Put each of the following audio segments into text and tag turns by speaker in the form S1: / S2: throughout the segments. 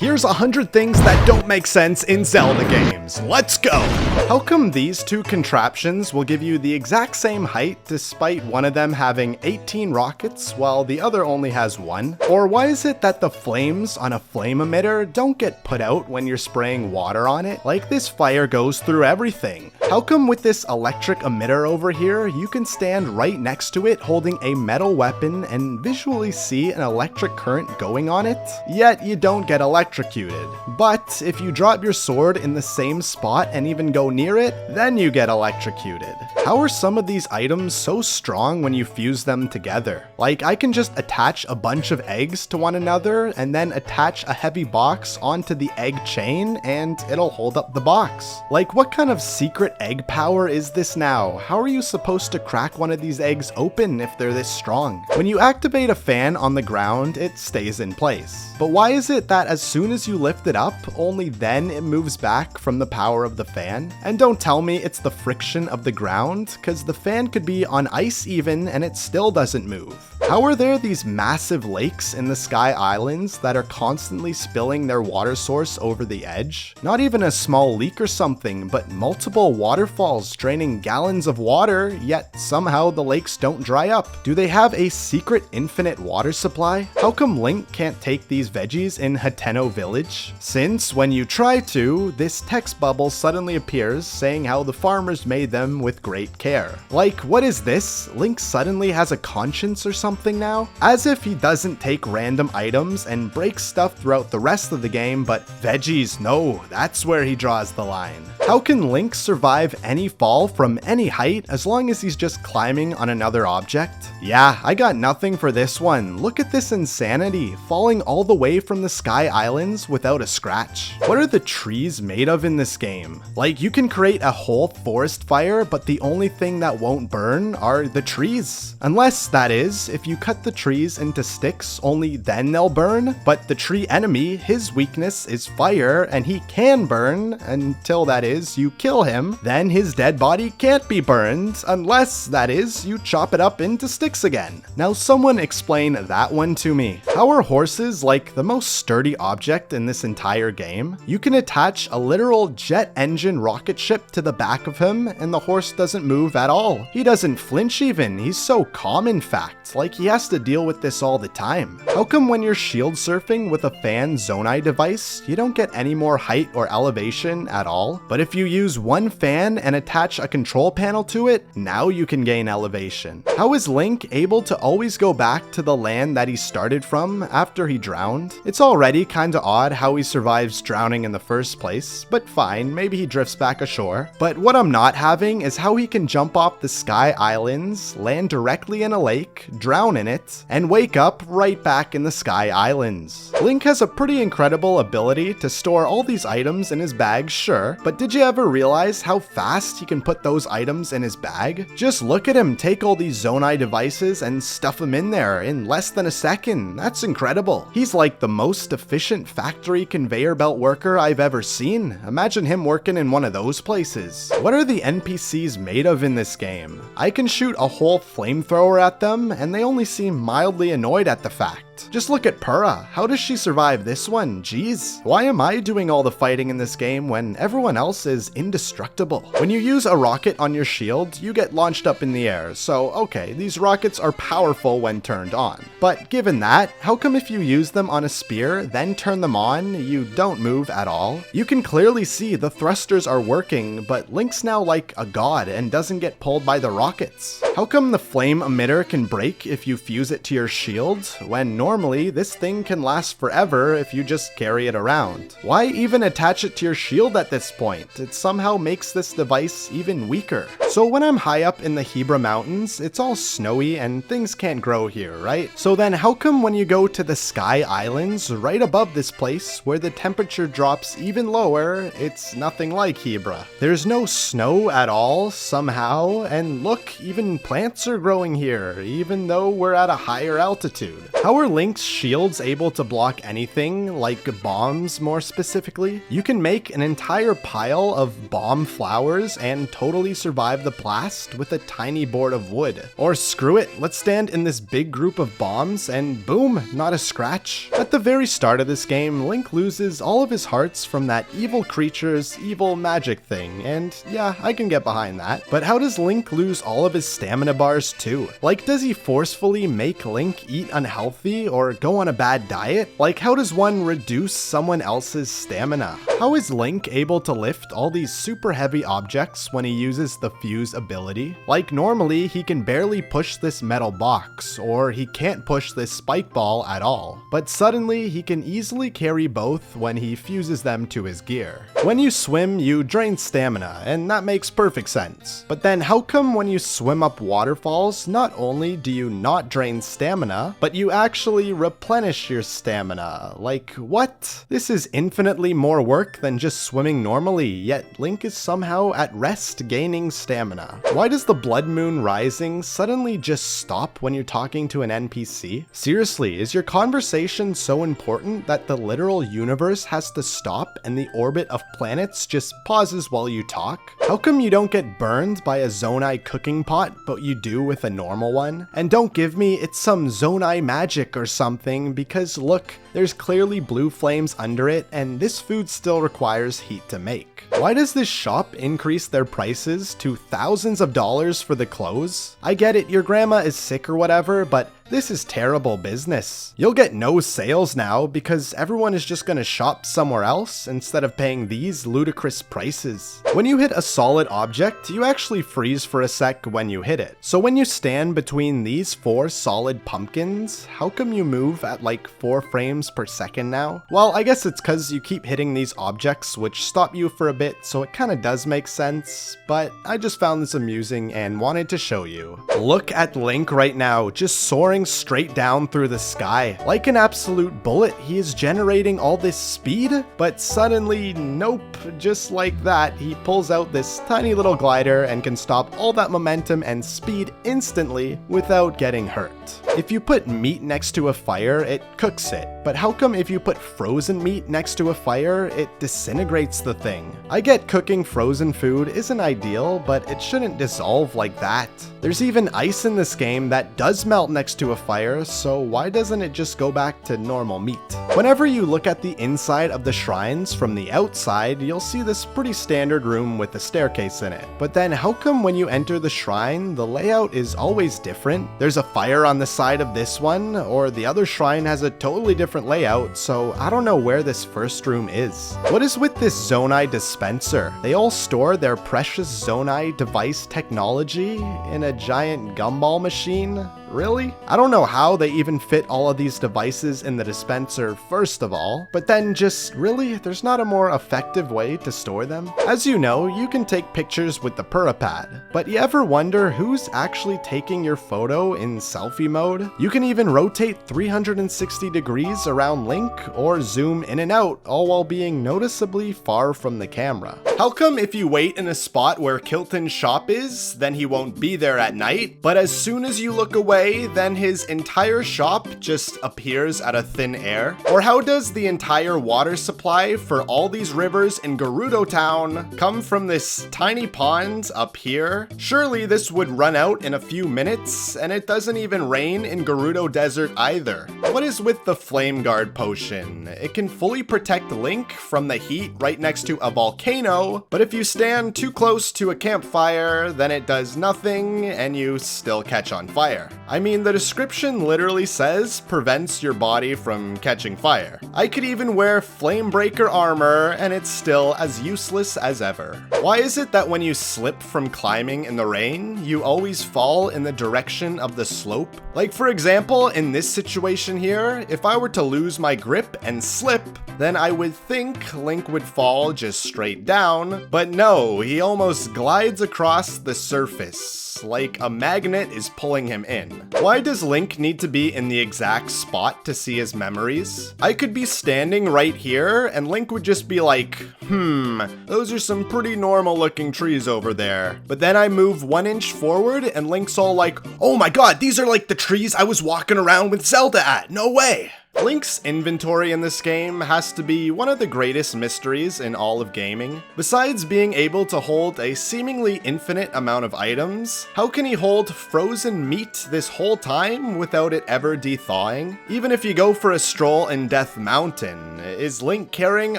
S1: Here's 100 things that don't make sense in Zelda games. Let's go! How come these two contraptions will give you the exact same height despite one of them having 18 rockets while the other only has one? Or why is it that the flames on a flame emitter don't get put out when you're spraying water on it? Like this fire goes through everything. How come with this electric emitter over here, you can stand right next to it holding a metal weapon and visually see an electric current going on it? Yet you don't get electrocuted. But if you drop your sword in the same spot and even go near it, then you get electrocuted. How are some of these items so strong when you fuse them together? Like, I can just attach a bunch of eggs to one another and then attach a heavy box onto the egg chain and it'll hold up the box. Like, what kind of secret egg power is this now? How are you supposed to crack one of these eggs open if they're this strong? When you activate a fan on the ground, it stays in place. But why is it that as soon as you lift it up, only then it moves back from the power of the fan? And don't tell me it's the friction of the ground, cause the fan could be on ice even and it still doesn't move. How are there these massive lakes in the Sky Islands that are constantly spilling their water source over the edge? Not even a small leak or something, but multiple waterfalls draining gallons of water, yet somehow the lakes don't dry up. Do they have a secret infinite water supply? How come Link can't take these veggies in Hateno Village? Since when you try to, this text bubble suddenly appears saying how the farmers made them with great care. Like, what is this? Link suddenly has a conscience or something now? As if he doesn't take random items and break stuff throughout the rest of the game, but veggies, no, that's where he draws the line. How can Link survive any fall from any height as long as he's just climbing on another object? Yeah, I got nothing for this one. Look at this insanity, falling all the way from the Sky Islands without a scratch. What are the trees made of in this game? Like, you can create a whole forest fire, but the only thing that won't burn are the trees. Unless, that is, if you cut the trees into sticks, only then they'll burn. But the tree enemy, his weakness is fire, and he can burn until, that is, you kill him. Then his dead body can't be burned, unless, that is, you chop it up into sticks again. Now someone explain that one to me. How are horses like the most sturdy object in this entire game? You can attach a literal jet engine rocket ship to the back of him and the horse doesn't move at all. He doesn't flinch even, he's so calm in fact, like he has to deal with this all the time. How come when you're shield surfing with a fan zonai device, you don't get any more height or elevation at all? But if you use one fan and attach a control panel to it, now you can gain elevation. How is Link able to always go back to the land that he started from after he drowned? It's already kinda odd how he survives drowning in the first place, but fine, maybe he drifts back ashore. But what I'm not having is how he can jump off the Sky Islands, land directly in a lake, drown in it, and wake up right back in the Sky Islands. Link has a pretty incredible ability to store all these items in his bag, sure, but did you ever realize how fast he can put those items in his bag? Just look at him take all these zonai devices and stuff them in there in less than a second. That's incredible. He's like the most efficient factory conveyor belt worker I've ever seen. Imagine him working in one of those places. What are the NPCs made of in this game? I can shoot a whole flamethrower at them and they only seem mildly annoyed at the fact. Just look at Purah. How does she survive this one? Jeez. Why am I doing all the fighting in this game when everyone else is indestructible? When you use a rocket on your shield, you get launched up in the air, so okay, these rockets are powerful when turned on. But given that, how come if you use them on a spear, then turn them on, you don't move at all? You can clearly see the thrusters are working, but Link's now like a god and doesn't get pulled by the rockets. How come the flame emitter can break if you fuse it to your shield, when normally this thing can last forever if you just carry it around? Why even attach it to your shield at this point? It somehow makes this device even weaker. So when I'm high up in the Hebra Mountains, it's all snowy and things can't grow here, right? So then how come when you go to the Sky Islands, right above this place, where the temperature drops even lower, it's nothing like Hebra? There's no snow at all, somehow, and look, even plants are growing here, even though we're at a higher altitude. How are Link's shields able to block anything, like bombs more specifically? You can make an entire pile of bomb flowers and totally survive survive the blast with a tiny board of wood. Or screw it, let's stand in this big group of bombs and boom, not a scratch. At the very start of this game, Link loses all of his hearts from that evil creature's evil magic thing, and yeah, I can get behind that. But how does Link lose all of his stamina bars too? Like, does he forcefully make Link eat unhealthy or go on a bad diet? Like, how does one reduce someone else's stamina? How is Link able to lift all these super heavy objects when he uses the fuse ability? Like, normally he can barely push this metal box, or he can't push this spike ball at all. But suddenly he can easily carry both when he fuses them to his gear. When you swim, you drain stamina, and that makes perfect sense. But then how come when you swim up waterfalls, not only do you not drain stamina, but you actually replenish your stamina? Like, what? This is infinitely more work than just swimming normally, yet Link is somehow at rest gaining stamina. Why does the blood moon rising suddenly just stop when you're talking to an NPC? Seriously, is your conversation so important that the literal universe has to stop and the orbit of planets just pauses while you talk? How come you don't get burned by a zonai cooking pot, but you do with a normal one? And don't give me it's some zonai magic or something, because look, there's clearly blue flames under it, and this food still requires heat to make. Why does this shop increase their prices to thousands of dollars for the clothes? I get it, your grandma is sick or whatever, but this is terrible business. You'll get no sales now because everyone is just gonna shop somewhere else instead of paying these ludicrous prices. When you hit a solid object, you actually freeze for a sec when you hit it. So when you stand between these 4 solid pumpkins, how come you move at like 4 frames per second now? Well, I guess it's cause you keep hitting these objects which stop you for a bit, so it kinda does make sense, but I just found this amusing and wanted to show you. Look at Link right now, just soaring straight down through the sky. Like an absolute bullet, he is generating all this speed, but suddenly, nope, just like that, he pulls out this tiny little glider and can stop all that momentum and speed instantly without getting hurt. If you put meat next to a fire, it cooks it. But how come if you put frozen meat next to a fire, it disintegrates the thing? I get cooking frozen food isn't ideal, but it shouldn't dissolve like that. There's even ice in this game that does melt next to a fire, so why doesn't it just go back to normal meat? Whenever you look at the inside of the shrines from the outside, you'll see this pretty standard room with a staircase in it. But then how come when you enter the shrine, the layout is always different? There's a fire on the side of this one, or the other shrine has a totally different layout, so I don't know where this first room is. What is with this zonai dispenser? They all store their precious zonai device technology in a giant gumball machine? Really? I don't know how they even fit all of these devices in the dispenser first of all, but then just really, there's not a more effective way to store them? As you know, you can take pictures with the Purapad, but you ever wonder who's actually taking your photo in selfie mode? You can even rotate 360 degrees around Link or zoom in and out, all while being noticeably far from the camera. How come if you wait in a spot where Kilton's shop is, then he won't be there at night, but as soon as you look away, then his entire shop just appears out of thin air? Or how does the entire water supply for all these rivers in Gerudo Town come from this tiny pond up here? Surely this would run out in a few minutes, and it doesn't even rain in Gerudo Desert either. What is with the Flame Guard potion? It can fully protect Link from the heat right next to a volcano, but if you stand too close to a campfire, then it does nothing and you still catch on fire. I mean, the description literally says prevents your body from catching fire. I could even wear flame breaker armor and it's still as useless as ever. Why is it that when you slip from climbing in the rain, you always fall in the direction of the slope? Like for example, in this situation here, if I were to lose my grip and slip, then I would think Link would fall just straight down, but no, he almost glides across the surface, like a magnet is pulling him in. Why does Link need to be in the exact spot to see his memories? I could be standing right here and Link would just be like, those are some pretty normal looking trees over there. But then I move 1 inch forward and Link's all like, oh my god, these are like the trees I was walking around with Zelda at, no way. Link's inventory in this game has to be one of the greatest mysteries in all of gaming. Besides being able to hold a seemingly infinite amount of items, how can he hold frozen meat this whole time without it ever de-thawing? Even if you go for a stroll in Death Mountain, is Link carrying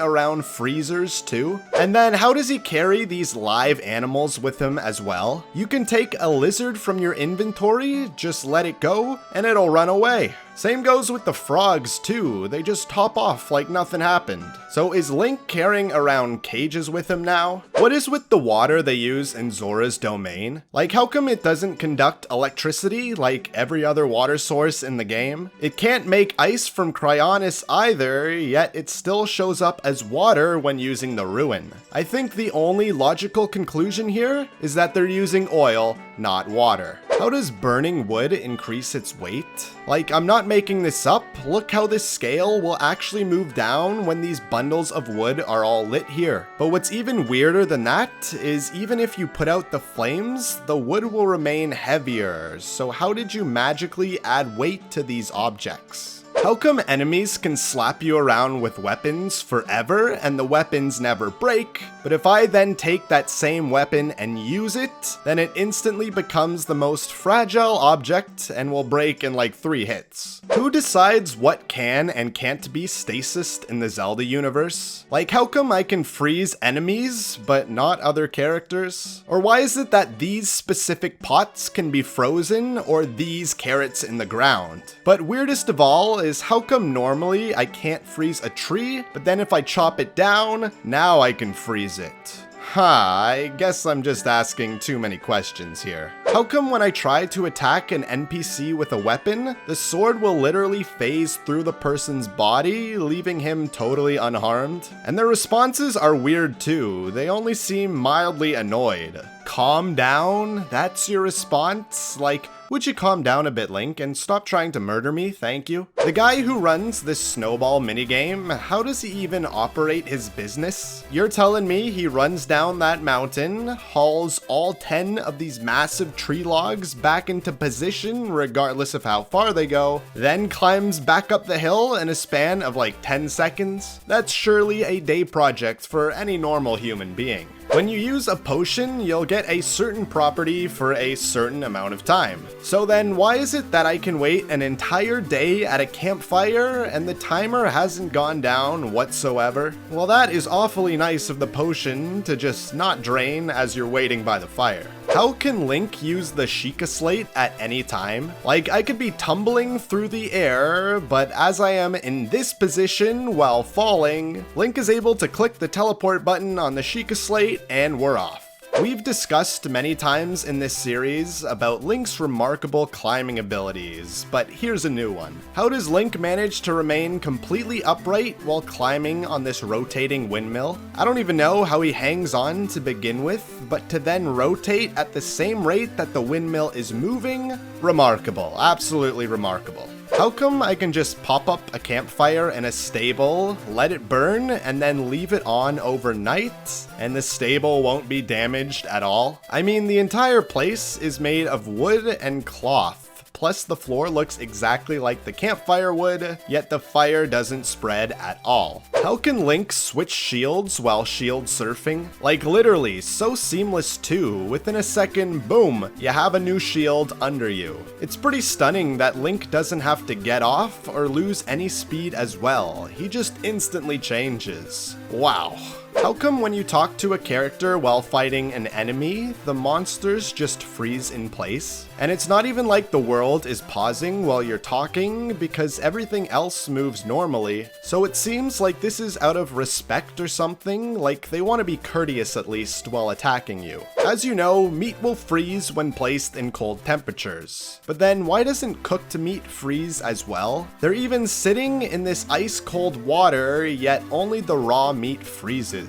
S1: around freezers too? And then how does he carry these live animals with him as well? You can take a lizard from your inventory, just let it go, and it'll run away. Same goes with the frogs too, they just hop off like nothing happened. So is Link carrying around cages with him now? What is with the water they use in Zora's domain? Like, how come it doesn't conduct electricity like every other water source in the game? It can't make ice from Cryonis either, yet it still shows up as water when using the ruin. I think the only logical conclusion here is that they're using oil, not water. How does burning wood increase its weight? Like, I'm not making this up, look how this scale will actually move down when these bundles of wood are all lit here. But what's even weirder than that is even if you put out the flames, the wood will remain heavier. So how did you magically add weight to these objects? How come enemies can slap you around with weapons forever and the weapons never break, but if I then take that same weapon and use it, then it instantly becomes the most fragile object and will break in like 3 hits? Who decides what can and can't be stasised in the Zelda universe? Like, how come I can freeze enemies but not other characters? Or why is it that these specific pots can be frozen or these carrots in the ground? But weirdest of all is how come normally I can't freeze a tree, but then if I chop it down, now I can freeze it? I guess I'm just asking too many questions here. How come when I try to attack an NPC with a weapon, the sword will literally phase through the person's body, leaving him totally unharmed? And their responses are weird too, they only seem mildly annoyed. Calm down? That's your response? Like, would you calm down a bit, Link, and stop trying to murder me, thank you? The guy who runs this snowball minigame, how does he even operate his business? You're telling me he runs down that mountain, hauls all 10 of these massive tree logs back into position regardless of how far they go, then climbs back up the hill in a span of like 10 seconds? That's surely a day project for any normal human being. When you use a potion, you'll get a certain property for a certain amount of time. So then why is it that I can wait an entire day at a campfire and the timer hasn't gone down whatsoever? Well, that is awfully nice of the potion to just not drain as you're waiting by the fire. How can Link use the Sheikah Slate at any time? Like, I could be tumbling through the air, but as I am in this position while falling, Link is able to click the teleport button on the Sheikah Slate and we're off. We've discussed many times in this series about Link's remarkable climbing abilities, but here's a new one. How does Link manage to remain completely upright while climbing on this rotating windmill? I don't even know how he hangs on to begin with, but to then rotate at the same rate that the windmill is moving? Remarkable, absolutely remarkable. How come I can just pop up a campfire in a stable, let it burn, and then leave it on overnight, and the stable won't be damaged at all? I mean, the entire place is made of wood and cloth. Plus the floor looks exactly like the campfire would, yet the fire doesn't spread at all. How can Link switch shields while shield surfing? Like literally, so seamless too, within a second, boom, you have a new shield under you. It's pretty stunning that Link doesn't have to get off or lose any speed as well, he just instantly changes. Wow. How come when you talk to a character while fighting an enemy, the monsters just freeze in place? And it's not even like the world is pausing while you're talking, because everything else moves normally. So it seems like this is out of respect or something, like they want to be courteous at least while attacking you. As you know, meat will freeze when placed in cold temperatures. But then why doesn't cooked meat freeze as well? They're even sitting in this ice cold water, yet only the raw meat freezes.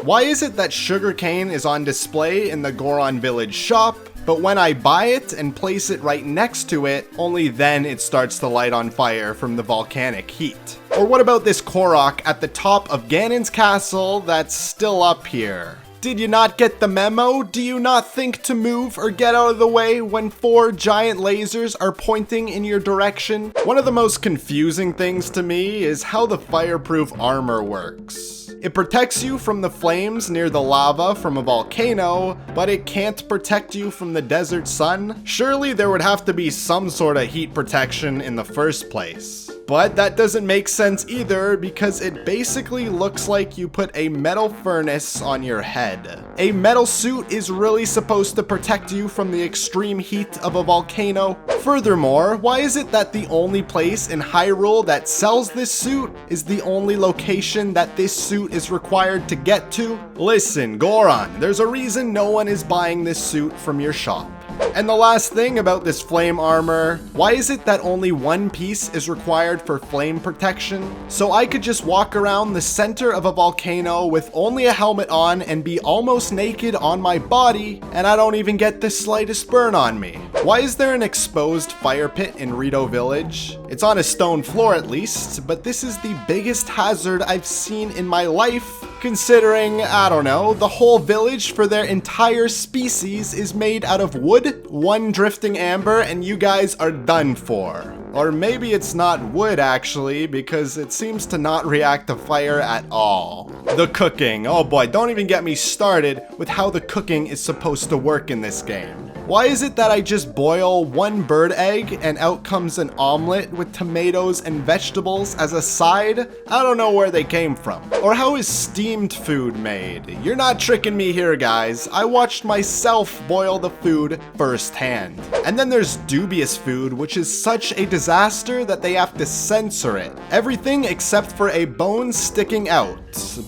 S1: Why is it that sugarcane is on display in the Goron Village shop, but when I buy it and place it right next to it, only then it starts to light on fire from the volcanic heat? Or what about this Korok at the top of Ganon's castle that's still up here? Did you not get the memo? Do you not think to move or get out of the way when 4 giant lasers are pointing in your direction? One of the most confusing things to me is how the fireproof armor works. It protects you from the flames near the lava from a volcano, but it can't protect you from the desert sun? Surely there would have to be some sort of heat protection in the first place. But that doesn't make sense either, because it basically looks like you put a metal furnace on your head. A metal suit is really supposed to protect you from the extreme heat of a volcano. Furthermore, why is it that the only place in Hyrule that sells this suit is the only location that this suit is required to get to? Listen, Goron, there's a reason no one is buying this suit from your shop. And the last thing about this flame armor, why is it that only one piece is required for flame protection? So I could just walk around the center of a volcano with only a helmet on and be almost naked on my body, and I don't even get the slightest burn on me. Why is there an exposed fire pit in Rito Village? It's on a stone floor at least, but this is the biggest hazard I've seen in my life, considering, I don't know, the whole village for their entire species is made out of wood, 1 drifting amber, and you guys are done for. Or maybe it's not wood actually, because it seems to not react to fire at all. The cooking, oh boy, don't even get me started with how the cooking is supposed to work in this game. Why is it that I just boil 1 bird egg and out comes an omelet with tomatoes and vegetables as a side? I don't know where they came from. Or how is steamed food made? You're not tricking me here, guys. I watched myself boil the food firsthand. And then there's dubious food, which is such a disaster that they have to censor it. Everything except for a bone sticking out.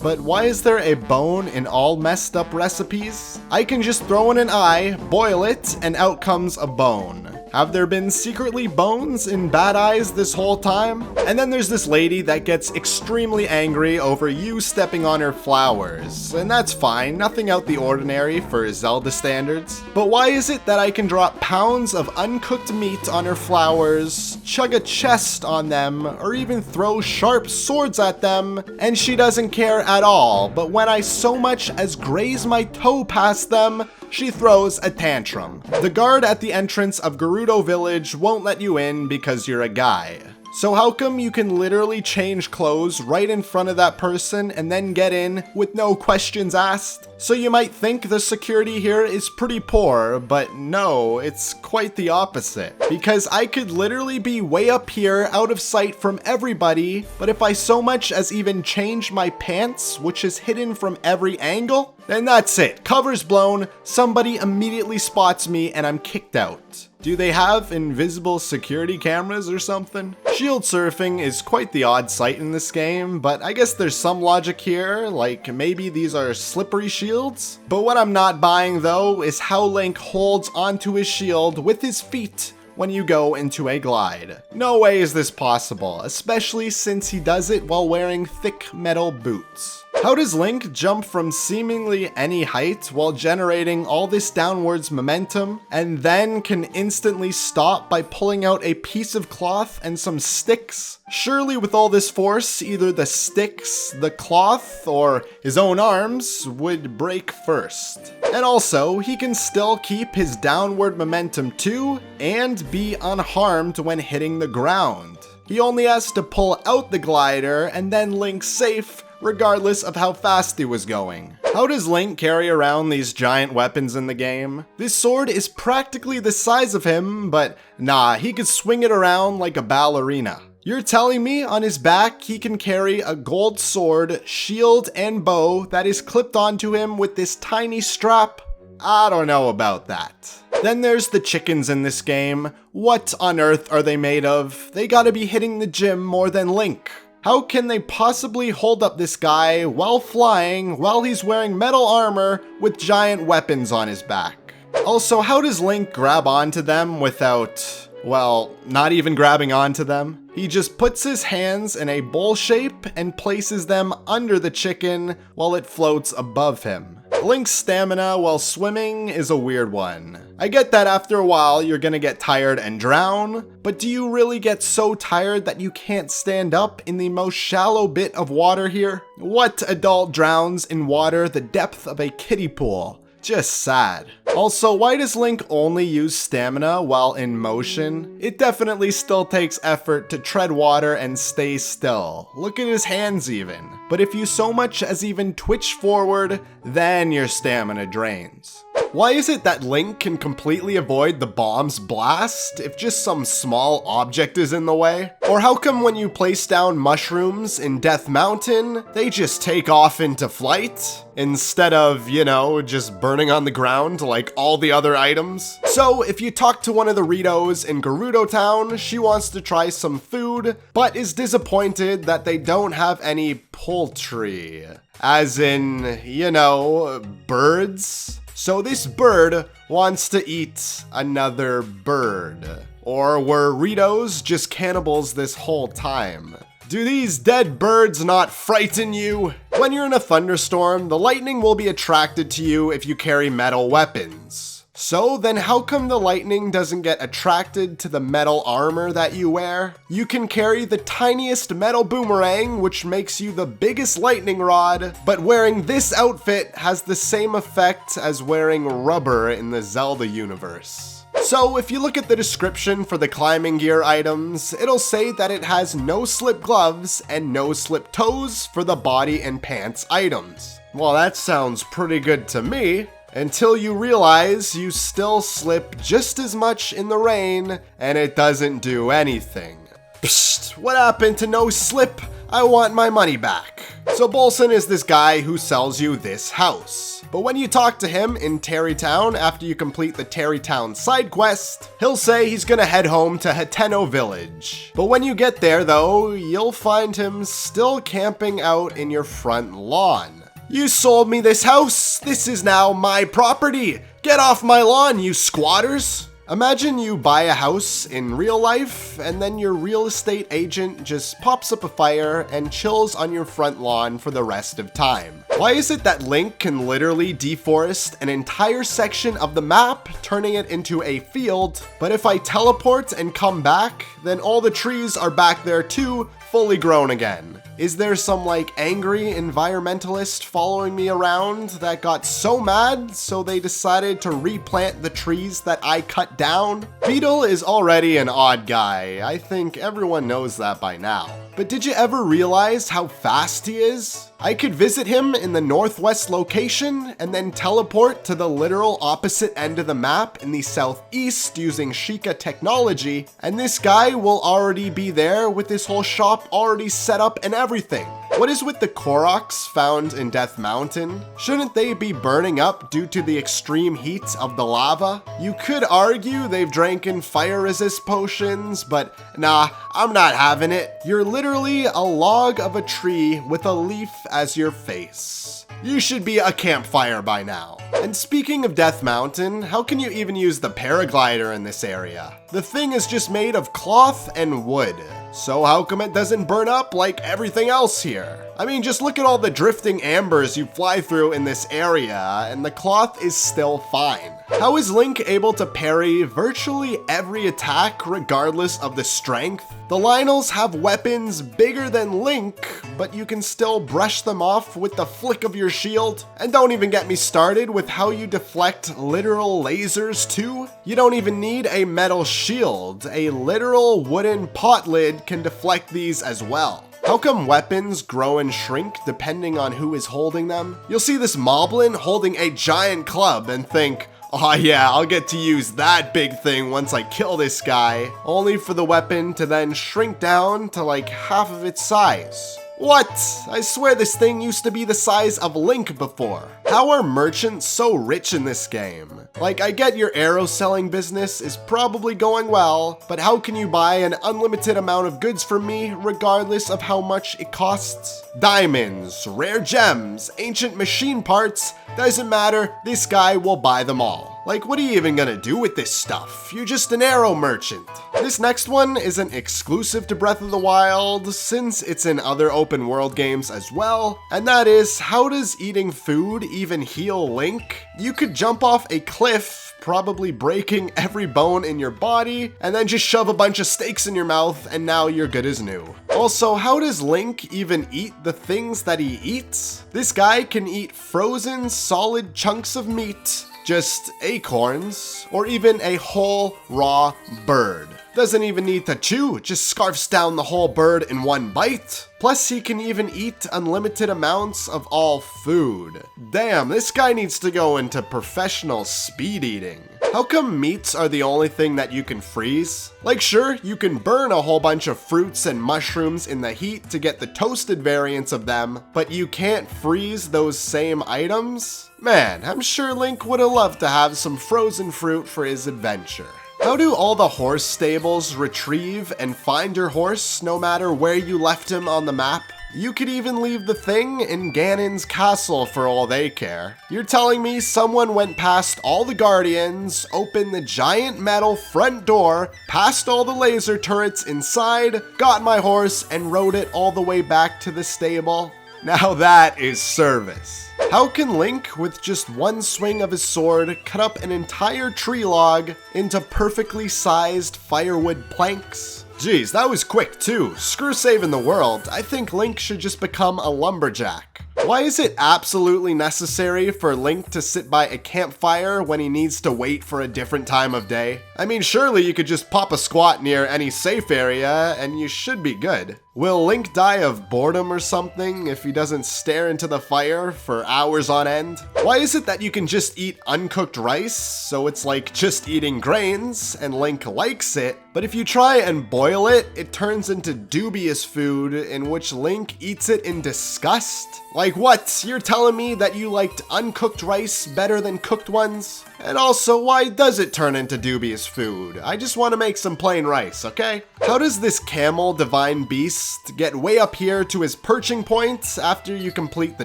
S1: But why is there a bone in all messed up recipes? I can just throw in an eye, boil it, and out comes a bone. Have there been secretly bones in Bad Eyes this whole time? And then there's this lady that gets extremely angry over you stepping on her flowers. And that's fine, nothing out the ordinary for Zelda standards. But why is it that I can drop pounds of uncooked meat on her flowers, chug a chest on them, or even throw sharp swords at them, and she doesn't care at all? But when I so much as graze my toe past them, she throws a tantrum. The guard at the entrance of Gerudo Village won't let you in because you're a guy. So how come you can literally change clothes right in front of that person and then get in with no questions asked? So you might think the security here is pretty poor, but no, it's quite the opposite. Because I could literally be way up here out of sight from everybody, but if I so much as even change my pants, which is hidden from every angle, then that's it. Cover's blown, somebody immediately spots me, and I'm kicked out. Do they have invisible security cameras or something? Shield surfing is quite the odd sight in this game, but I guess there's some logic here, like maybe these are slippery shields? But what I'm not buying though is how Link holds onto his shield with his feet when you go into a glide. No way is this possible, especially since he does it while wearing thick metal boots. How does Link jump from seemingly any height while generating all this downwards momentum, and then can instantly stop by pulling out a piece of cloth and some sticks? Surely with all this force, either the sticks, the cloth, or his own arms would break first. And also, he can still keep his downward momentum too, and be unharmed when hitting the ground. He only has to pull out the glider, and then Link's safe, regardless of how fast he was going. How does Link carry around these giant weapons in the game? This sword is practically the size of him, but nah, he could swing it around like a ballerina. You're telling me on his back he can carry a gold sword, shield, and bow that is clipped onto him with this tiny strap? I don't know about that. Then there's the chickens in this game. What on earth are they made of? They gotta be hitting the gym more than Link. How can they possibly hold up this guy while flying while he's wearing metal armor with giant weapons on his back? Also, how does Link grab onto them without, well, not even grabbing onto them? He just puts his hands in a bowl shape and places them under the chicken while it floats above him. Link's stamina while swimming is a weird one. I get that after a while you're gonna get tired and drown, but do you really get so tired that you can't stand up in the most shallow bit of water here? What adult drowns in water the depth of a kiddie pool? Just sad. Also, why does Link only use stamina while in motion? It definitely still takes effort to tread water and stay still. Look at his hands even. But if you so much as even twitch forward, then your stamina drains. Why is it that Link can completely avoid the bomb's blast if just some small object is in the way? Or how come when you place down mushrooms in Death Mountain, they just take off into flight? Instead of, you know, just burning on the ground like all the other items? So if you talk to one of the Ritos in Gerudo Town, she wants to try some food, but is disappointed that they don't have any poultry. As in, you know, birds? So this bird wants to eat another bird. Or were Ritos just cannibals this whole time? Do these dead birds not frighten you? When you're in a thunderstorm, the lightning will be attracted to you if you carry metal weapons. So then how come the lightning doesn't get attracted to the metal armor that you wear? You can carry the tiniest metal boomerang, which makes you the biggest lightning rod, but wearing this outfit has the same effect as wearing rubber in the Zelda universe. So if you look at the description for the climbing gear items, it'll say that it has no slip gloves and no slip toes for the body and pants items. Well, that sounds pretty good to me. Until you realize you still slip just as much in the rain and it doesn't do anything. Psst, what happened to no slip? I want my money back. So Bolson is this guy who sells you this house. But when you talk to him in Terrytown after you complete the Terrytown side quest, he'll say he's gonna head home to Hateno Village. But when you get there though, you'll find him still camping out in your front lawn. You sold me this house. This is now my property. Get off my lawn, you squatters. Imagine you buy a house in real life and then your real estate agent just pops up a fire and chills on your front lawn for the rest of time. Why is it that Link can literally deforest an entire section of the map, turning it into a field, but if I teleport and come back, then all the trees are back there too, fully grown again? Is there some like angry environmentalist following me around that got so mad so they decided to replant the trees that I cut down? Beedle is already an odd guy. I think everyone knows that by now. But did you ever realize how fast he is? I could visit him in the northwest location and then teleport to the literal opposite end of the map in the southeast using Sheikah technology, and this guy will already be there with this whole shop already set up and everything. What is with the Koroks found in Death Mountain? Shouldn't they be burning up due to the extreme heat of the lava? You could argue they've drank fire resist potions, but nah, I'm not having it. You're literally a log of a tree with a leaf as your face. You should be a campfire by now. And speaking of Death Mountain, how can you even use the paraglider in this area? The thing is just made of cloth and wood. So how come it doesn't burn up like everything else here? I mean, just look at all the drifting ambers you fly through in this area, and the cloth is still fine. How is Link able to parry virtually every attack regardless of the strength? The Lynels have weapons bigger than Link, but you can still brush them off with the flick of your shield. And don't even get me started with how you deflect literal lasers too. You don't even need a metal shield. A literal wooden pot lid can deflect these as well. How come weapons grow and shrink depending on who is holding them? You'll see this moblin holding a giant club and think, oh yeah, I'll get to use that big thing once I kill this guy, only for the weapon to then shrink down to like half of its size. What? I swear this thing used to be the size of Link before. How are merchants so rich in this game? Like, I get your arrow selling business is probably going well, but how can you buy an unlimited amount of goods from me regardless of how much it costs? Diamonds, rare gems, ancient machine parts, doesn't matter, this guy will buy them all. Like, what are you even gonna do with this stuff? You're just an arrow merchant. This next one isn't exclusive to Breath of the Wild, since it's in other open world games as well, and that is, how does eating food even heal Link? You could jump off a cliff, probably breaking every bone in your body, and then just shove a bunch of steaks in your mouth, and now you're good as new. Also, how does Link even eat the things that he eats? This guy can eat frozen, solid chunks of meat, just acorns, or even a whole raw bird. Doesn't even need to chew, just scarfs down the whole bird in one bite. Plus, he can even eat unlimited amounts of all food. Damn, this guy needs to go into professional speed eating. How come meats are the only thing that you can freeze? Like, sure, you can burn a whole bunch of fruits and mushrooms in the heat to get the toasted variants of them, but you can't freeze those same items? Man, I'm sure Link would have loved to have some frozen fruit for his adventure. How do all the horse stables retrieve and find your horse no matter where you left him on the map? You could even leave the thing in Ganon's castle for all they care. You're telling me someone went past all the guardians, opened the giant metal front door, past all the laser turrets inside, got my horse, and rode it all the way back to the stable? Now that is service. How can Link, with just one swing of his sword, cut up an entire tree log into perfectly sized firewood planks? Jeez, that was quick too. Screw saving the world. I think Link should just become a lumberjack. Why is it absolutely necessary for Link to sit by a campfire when he needs to wait for a different time of day? I mean, surely you could just pop a squat near any safe area and you should be good. Will Link die of boredom or something if he doesn't stare into the fire for hours on end? Why is it that you can just eat uncooked rice, so it's like just eating grains, and Link likes it, but if you try and boil it, it turns into dubious food in which Link eats it in disgust? Like what? You're telling me that you liked uncooked rice better than cooked ones? And also, why does it turn into dubious food? I just want to make some plain rice, okay? How does this camel divine beast get way up here to his perching points after you complete the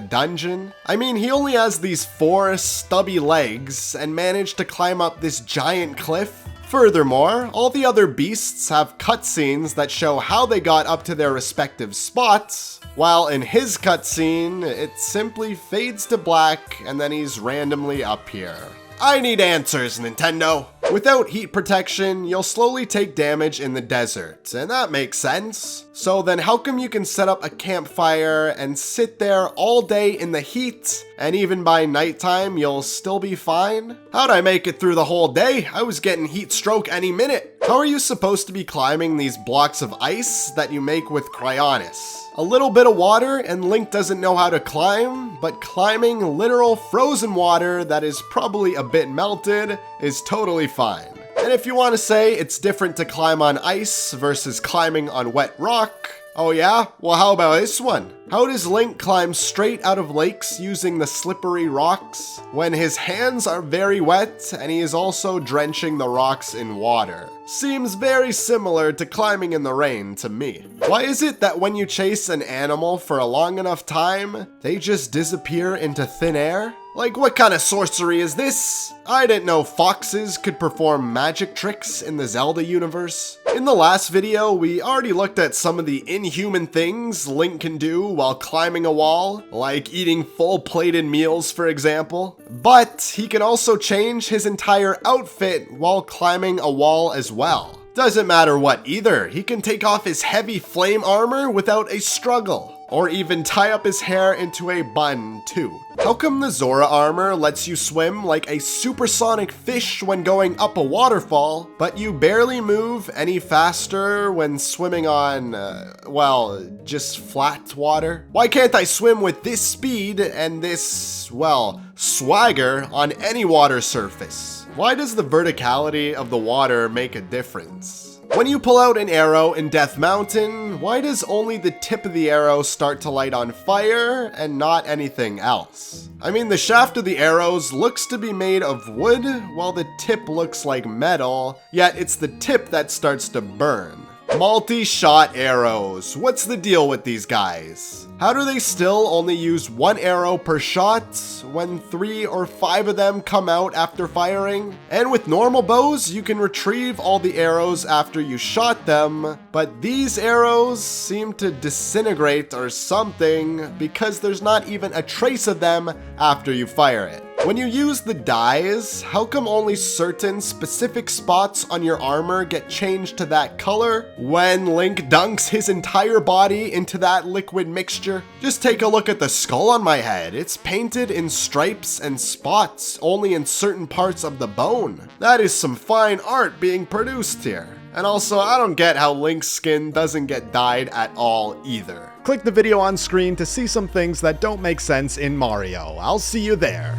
S1: dungeon? I mean, he only has these 4 stubby legs and managed to climb up this giant cliff. Furthermore, all the other beasts have cutscenes that show how they got up to their respective spots, while in his cutscene, it simply fades to black and then he's randomly up here. I need answers, Nintendo. Without heat protection, you'll slowly take damage in the desert, and that makes sense. So then how come you can set up a campfire and sit there all day in the heat, and even by nighttime you'll still be fine? How'd I make it through the whole day? I was getting heat stroke any minute. How are you supposed to be climbing these blocks of ice that you make with cryonis? A little bit of water and Link doesn't know how to climb, but climbing literal frozen water that is probably a bit melted is totally fine. And if you want to say it's different to climb on ice versus climbing on wet rock, oh yeah? Well, how about this one? How does Link climb straight out of lakes using the slippery rocks when his hands are very wet and he is also drenching the rocks in water? Seems very similar to climbing in the rain to me. Why is it that when you chase an animal for a long enough time, they just disappear into thin air? Like, what kind of sorcery is this? I didn't know foxes could perform magic tricks in the Zelda universe. In the last video, we already looked at some of the inhuman things Link can do while climbing a wall, like eating full-plated meals, for example. But he can also change his entire outfit while climbing a wall as well. Doesn't matter what either, he can take off his heavy flame armor without a struggle. Or even tie up his hair into a bun, too. How come the Zora armor lets you swim like a supersonic fish when going up a waterfall, but you barely move any faster when swimming on, well, just flat water? Why can't I swim with this speed and this, well, swagger on any water surface? Why does the verticality of the water make a difference? When you pull out an arrow in Death Mountain, why does only the tip of the arrow start to light on fire and not anything else? I mean, the shaft of the arrows looks to be made of wood, while the tip looks like metal, yet it's the tip that starts to burn. Multi-shot arrows. What's the deal with these guys? How do they still only use 1 arrow per shot when 3 or 5 of them come out after firing? And with normal bows, you can retrieve all the arrows after you shot them, but these arrows seem to disintegrate or something because there's not even a trace of them after you fire it. When you use the dyes, how come only certain specific spots on your armor get changed to that color when Link dunks his entire body into that liquid mixture? Just take a look at the skull on my head. It's painted in stripes and spots only in certain parts of the bone. That is some fine art being produced here. And also, I don't get how Link's skin doesn't get dyed at all either. Click the video on screen to see some things that don't make sense in Mario. I'll see you there.